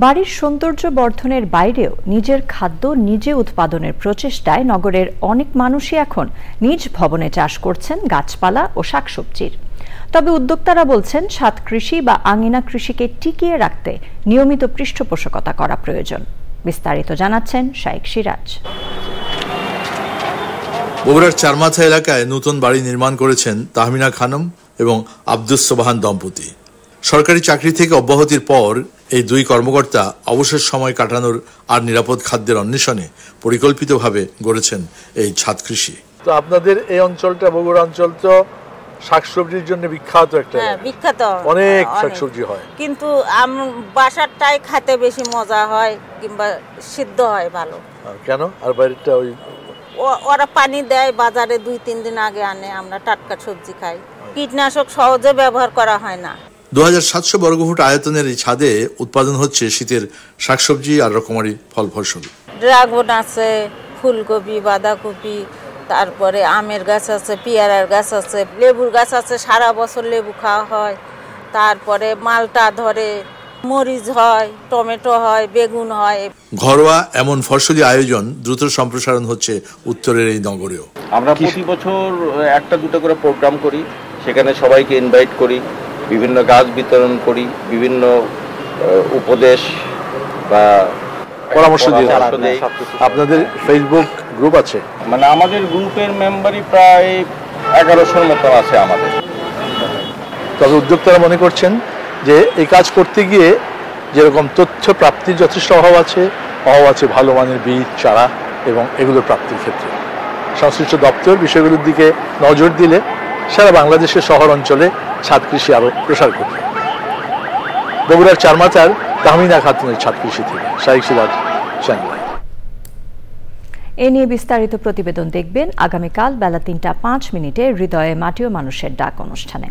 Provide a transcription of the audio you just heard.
বাড়ির সৌন্দর্য বর্ধনের বাইরেও নিজের খাদ্য নিজে উৎপাদনের প্রচেষ্টায় নগরের অনেক মানুষই এখন নিজ ভবনে চাষ করছেন গাছপালা ও শাকসবজির। তবে উদ্যোক্তারা বলছেন ছাদ কৃষি বা আঙিনা কৃষিকে টিকিয়ে রাখতে নিয়মিত পৃষ্ঠপোষকতা করা প্রয়োজন। বিস্তারিত জানাচ্ছেন শাইখ সিরাজ। বগুড়ার চারমাথা এলাকায় নতুন বাড়ি নির্মাণ করেছেন তাহমিনা খানম এবং আব্দুস সোবহান দম্পতি। সরকারি চাকরি থেকে অব্যাহতির পর এই দুই কর্মকর্তা অবসর সময় কাটানোর আর নিরাপদ খাদ্যের অন্বেষণে পরিকল্পিতভাবে গড়েছেন এই ছাদ কৃষি। তো আপনাদের এই অঞ্চলটা, বগুড়া অঞ্চল তো শাকসবজির জন্য বিখ্যাত একটা। হ্যাঁ, বিখ্যাত, অনেক শাকসবজি হয়, কিন্তু বাসারটাই খেতে বেশি মজা হয় কিংবা সিদ্ধ হয় ভালো। কেন? আর বাইরেটা ওই ওরা পানি দেয়, বাজারে 2-3 দিন আগে আনে, আমরা টাটকা সবজি খাই। কীটনাশক সহজে ব্যবহার করা হয় না। 2700 বর্গফুট আয়তনের এই ছাদে উৎপাদন হচ্ছে শীতের শাকসবজি আর রকমারি ফল ফসল। ড্রাগন আছে, ফুলকপি, বাঁধাকপি, তারপরে আমের গাছ আছে, পেয়ারার গাছ আছে, লেবুর গাছ আছে, সারা বছর লেবু খাওয়া হয়। তারপরে মালটা ধরে, মরিচ হয়, টমেটো হয়, বেগুন হয়। ঘরোয়া এমন ফসলি আয়োজন দ্রুত সম্প্রসারণ হচ্ছে উত্তরের এই নগরেও। আমরা প্রতি বছর 1-2টা করে প্রোগ্রাম করি, সেখানে সবাইকে ইনভাইট করি, বিভিন্ন গাছ বিতরণ করি, বিভিন্ন উপদেশ বা পরামর্শ দিই। আপনাদের ফেসবুক গ্রুপ আছে? মানে আমাদের গ্রুপের মেম্বারই প্রায় 1100-র মতো আছে আমাদের। তবে উদ্যোক্তারা মনে করছেন যে এই কাজ করতে গিয়ে যেরকম তথ্য প্রাপ্তির যথেষ্ট অভাব আছে ভালো মানের বীজ, চারা এবং এগুলোর প্রাপ্তির ক্ষেত্রে সংশ্লিষ্ট দপ্তর বিষয়গুলোর দিকে নজর দিলে সারা বাংলাদেশের শহর অঞ্চলে ছাদ কৃষি আরো প্রসার করবে। বগুড়ার চারমাথার তাহমিনা খাতুনের ছাদ কৃষি থেকে শাইখ সিরাজ, চ্যানেল। এ নিয়ে বিস্তারিত প্রতিবেদন দেখবেন আগামীকাল বেলা 3টা 5 মিনিটে হৃদয়ে মাটি ও মানুষের ডাক অনুষ্ঠানে।